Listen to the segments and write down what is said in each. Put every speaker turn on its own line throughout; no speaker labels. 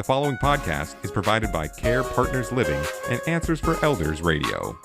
following podcast is provided by CarePartners Living and Answers for Elders Radio.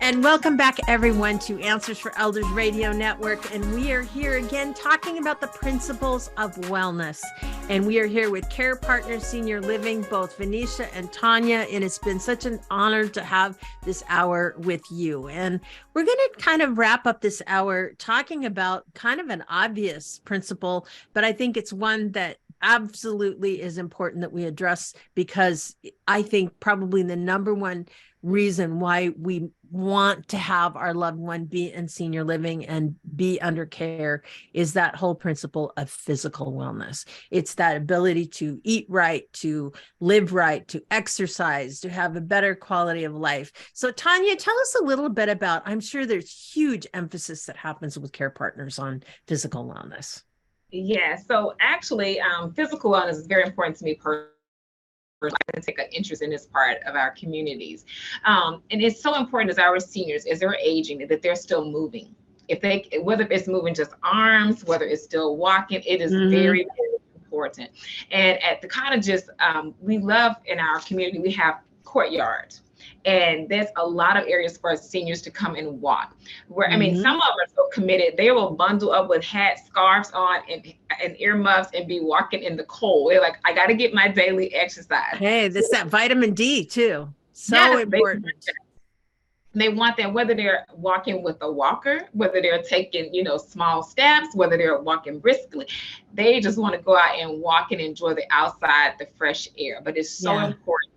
And welcome back, everyone, to Answers for Elders Radio Network. And we are here again talking about the principles of wellness. And we are here with CarePartners Senior Living, both Venetia and Tonya. And it's been such an honor to have this hour with you. And we're going to kind of wrap up this hour talking about kind of an obvious principle, but I think it's one that absolutely is important that we address, because I think probably the number one reason why we want to have our loved one be in senior living and be under care is that whole principle of physical wellness. It's that ability to eat right, to live right, to exercise, to have a better quality of life. So Tonya, tell us a little bit about, I'm sure there's huge emphasis that happens with Care Partners on physical wellness.
Yeah, so actually physical wellness is very important to me personally. I take an interest in this part of our communities. And it's so important as our seniors, as they're aging, that they're still moving. Whether it's moving just arms, whether it's still walking, it is very, very important. And at the cottages, we love in our community, we have courtyards. And there's a lot of areas for seniors to come and walk. I mean, some of them are so committed, they will bundle up with hats, scarves on, and earmuffs and be walking in the cold. They're like, I got to get my daily exercise.
Hey, this that vitamin D too. So important.
They want that, whether they're walking with a walker, whether they're taking, small steps, whether they're walking briskly. They just want to go out and walk and enjoy the outside, the fresh air. But it's so important.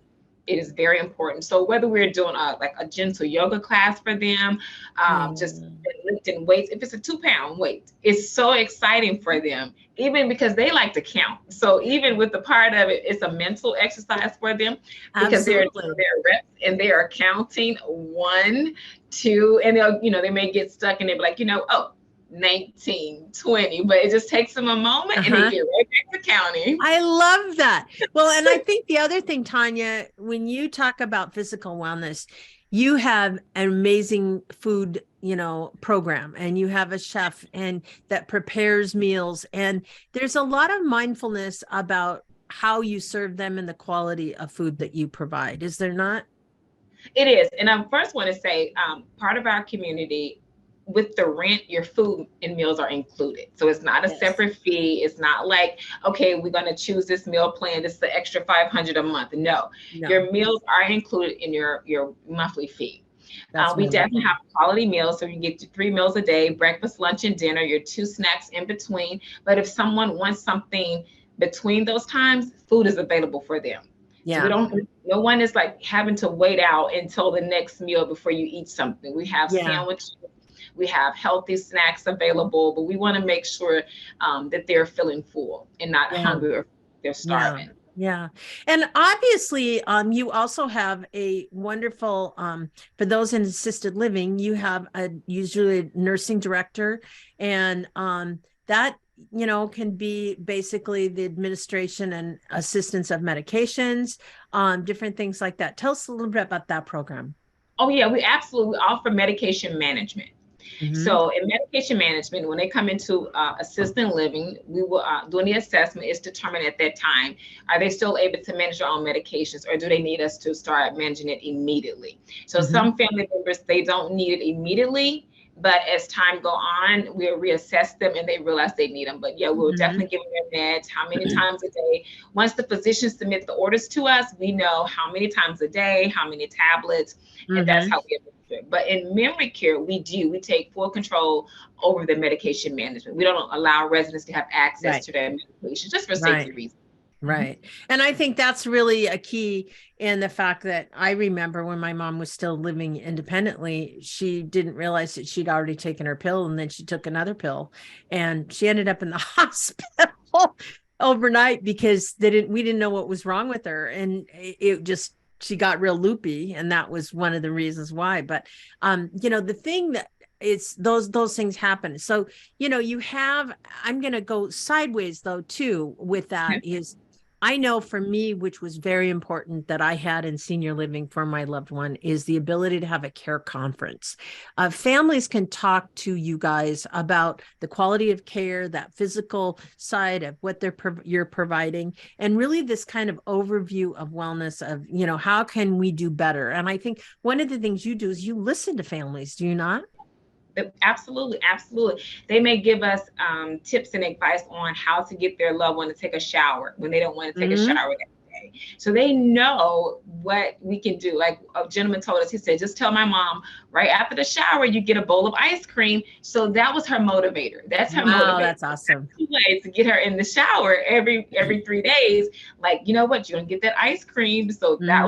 It is very important. So whether we're doing a gentle yoga class for them, just lifting weights, if it's a 2-pound weight, it's so exciting for them, even because they like to count. So even with the part of it, it's a mental exercise for them because they're doing their reps and they are counting 1, 2, and they may get stuck and they'll be like, 19, 20, but it just takes them a moment and they get right back to counting.
I love that. Well, and I think the other thing, Tonya, when you talk about physical wellness, you have an amazing food, program, and you have a chef and that prepares meals. And there's a lot of mindfulness about how you serve them and the quality of food that you provide. Is there not?
It is. And I first want to say part of our community, with the rent, your food and meals are included. So it's not a separate fee. It's not like, okay, we're going to choose this meal plan. This is the extra $500 a month. No, your meals are included in your monthly fee. We definitely have quality meals. So you get 3 meals a day, breakfast, lunch, and dinner, your 2 snacks in between. But if someone wants something between those times, food is available for them. Yeah. So no one is like having to wait out until the next meal before you eat something. We have sandwiches. We have healthy snacks available, but we want to make sure that they're feeling full and not hungry or they're starving.
Yeah. And obviously, you also have a wonderful, for those in assisted living, you have usually a nursing director, and that, can be basically the administration and assistance of medications, different things like that. Tell us a little bit about that program.
Oh, yeah, we absolutely offer medication management. So in medication management, when they come into assisted living, we will doing the assessment is determined at that time, are they still able to manage their own medications, or do they need us to start managing it immediately? So some family members, they don't need it immediately, but as time go on, we'll reassess them and they realize they need them. But we'll definitely give them their meds, how many times a day. Once the physicians submit the orders to us, we know how many times a day, how many tablets, and that's how we administer. But in memory care, we take full control over the medication management. We don't allow residents to have access to their medication just for safety reasons.
Right. And I think that's really a key in the fact that I remember when my mom was still living independently, she didn't realize that she'd already taken her pill, and then she took another pill and she ended up in the hospital overnight because we didn't know what was wrong with her. And she got real loopy, and that was one of the reasons why. But, the thing that it's those things happen. So, I'm going to go sideways though, too, with that is I know for me, which was very important that I had in senior living for my loved one, is the ability to have a care conference. Families can talk to you guys about the quality of care, that physical side of what you're providing, and really this kind of overview of wellness of, how can we do better? And I think one of the things you do is you listen to families, do you not?
Absolutely, absolutely. They may give us tips and advice on how to get their loved one to take a shower when they don't want to take a shower that day. So they know what we can do. Like a gentleman told us, he said, just tell my mom right after the shower, you get a bowl of ice cream. So that was her motivator. That's her motivator.
That's awesome.
2 ways to get her in the shower every 3 days. Like, you know what, you're going to get that ice cream. So that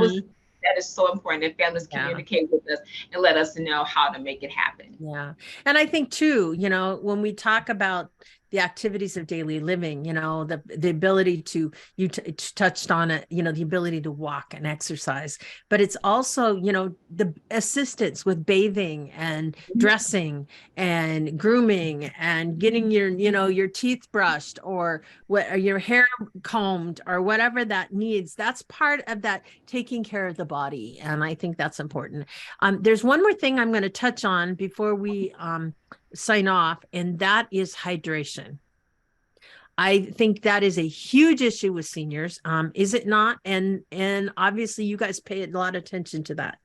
is so important that families communicate with us and let us know how to make it happen.
Yeah. And I think too, when we talk about the activities of daily living, the ability to, you touched on it, the ability to walk and exercise, but it's also, the assistance with bathing and dressing and grooming and getting your teeth brushed or your hair combed or whatever that needs. That's part of that taking care of the body. And I think that's important. There's one more thing I'm going to touch on before we sign off, and that is hydration. I think that is a huge issue with seniors. Is it not? And obviously you guys pay a lot of attention to that.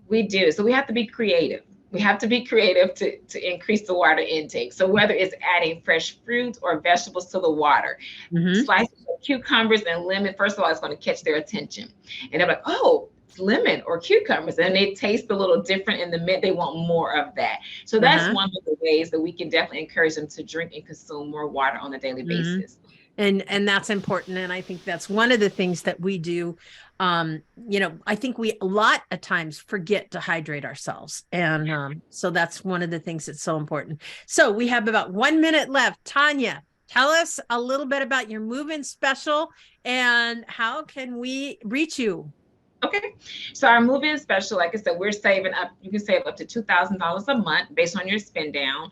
We do. So we have to be creative. We have to be creative to increase the water intake. So whether it's adding fresh fruits or vegetables to the water, slices of cucumbers and lemon, first of all, it's going to catch their attention. And they're like, oh, it's lemon or cucumbers. And they taste a little different in the mint. They want more of that. So that's one of the ways that we can definitely encourage them to drink and consume more water on a daily basis.
And that's important. And I think that's one of the things that we do. I think we a lot of times forget to hydrate ourselves. And so that's one of the things that's so important. So we have about 1 minute left. Tonya, tell us a little bit about your move-in special and how can we reach you?
Okay, so our move-in special, like I said, we're saving up. You can save up to $2,000 a month based on your spend down.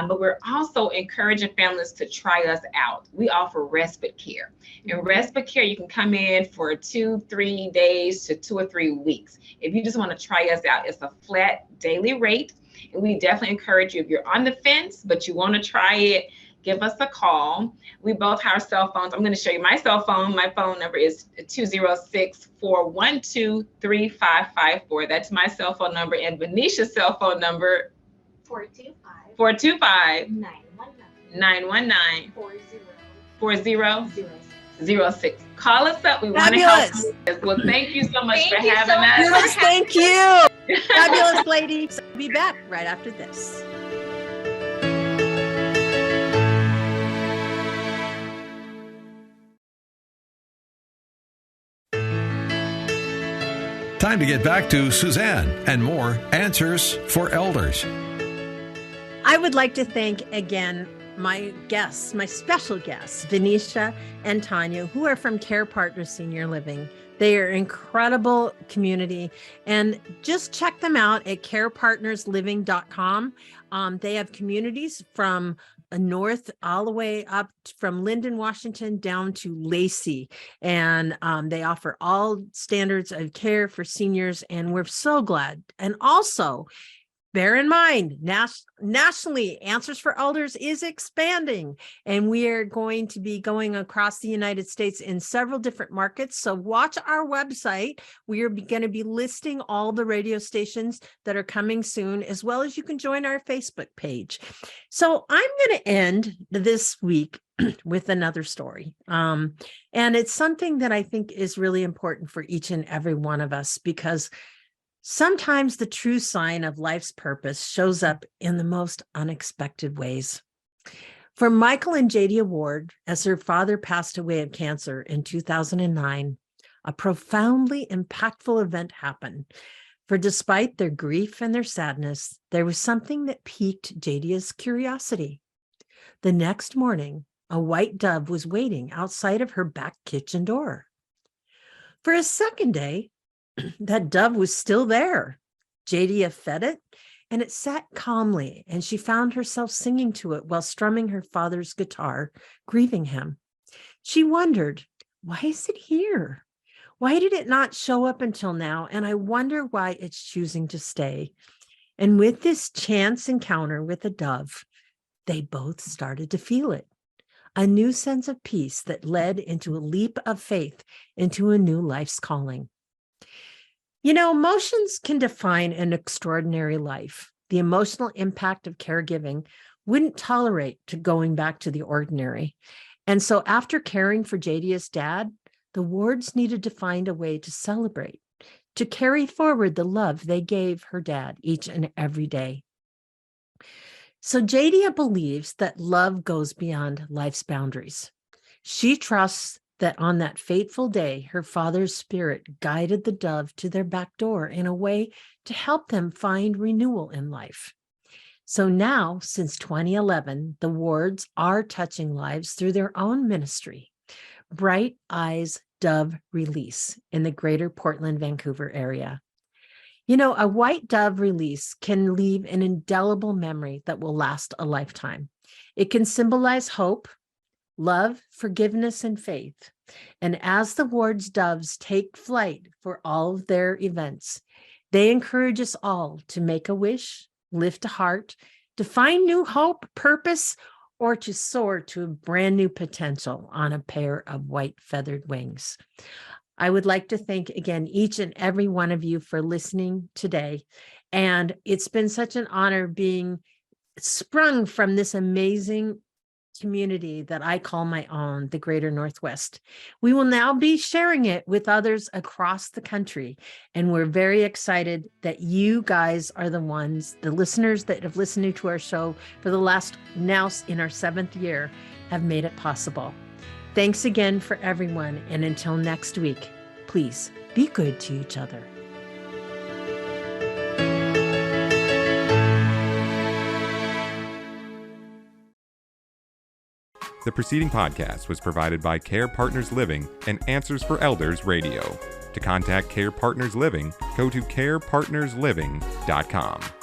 But we're also encouraging families to try us out. We offer respite care. In respite care, you can come in for 2-3 days to 2 or 3 weeks. If you just want to try us out, it's a flat daily rate. And we definitely encourage you, if you're on the fence, but you want to try it, give us a call. We both have cell phones. I'm going to show you my cell phone. My phone number is 206-412-3554. That's my cell phone number. And Venetia's cell phone number, 425-919-4006. Call us up. We want to help you. Well, thank you so much for having us.
Yes, thank you. Fabulous ladies. Be back right after this.
Time to get back to Suzanne and more Answers for Elders.
I would like to thank again my guests, my special guests, Venetia and Tonya, who are from CarePartners Senior Living. They are incredible community, and just check them out at carepartnersliving.com. They have communities from north all the way up from Linden, Washington down to Lacey, and they offer all standards of care for seniors, and we're so glad. And also bear in mind, nationally, Answers for Elders is expanding, and we are going to be going across the United States in several different markets. So watch our website. We are going to be listing all the radio stations that are coming soon, as well as you can join our Facebook page. So I'm going to end this week with another story. And it's something that I think is really important for each and every one of us, because sometimes the true sign of life's purpose shows up in the most unexpected ways. For Michael and Jadia Ward, as her father passed away of cancer in 2009, a profoundly impactful event happened. For despite their grief and their sadness, there was something that piqued Jadia's curiosity. The next morning, a white dove was waiting outside of her back kitchen door. For a second day, that dove was still there. Jadia fed it, and it sat calmly, and she found herself singing to it while strumming her father's guitar, grieving him. She wondered, why is it here? Why did it not show up until now? And I wonder why it's choosing to stay. And with this chance encounter with a dove, they both started to feel it. A new sense of peace that led into a leap of faith into a new life's calling. You know, emotions can define an extraordinary life. The emotional impact of caregiving wouldn't tolerate to going back to the ordinary. And so after caring for Jadia's dad, the Wards needed to find a way to celebrate, to carry forward the love they gave her dad each and every day. So Jadia believes that love goes beyond life's boundaries. She trusts that on that fateful day, her father's spirit guided the dove to their back door in a way to help them find renewal in life. So now, since 2011, the Wards are touching lives through their own ministry, Bright Eyes Dove Release in the greater Portland, Vancouver area. You know, a white dove release can leave an indelible memory that will last a lifetime. It can symbolize hope, love, forgiveness, and faith. And as the Wards doves take flight for all of their events, they encourage us all to make a wish, lift a heart, to find new hope, purpose, or to soar to a brand new potential on a pair of white feathered wings. I would like to thank again each and every one of you for listening today. And it's been such an honor being sprung from this amazing community that I call my own, the Greater Northwest. We will now be sharing it with others across the country. And we're very excited that you guys are the ones, the listeners that have listened to our show for the last, now in our 7th year, have made it possible. Thanks again for everyone. And until next week, please be good to each other.
The preceding podcast was provided by CarePartners Living and Answers for Elders Radio. To contact CarePartners Living, go to carepartnersliving.com.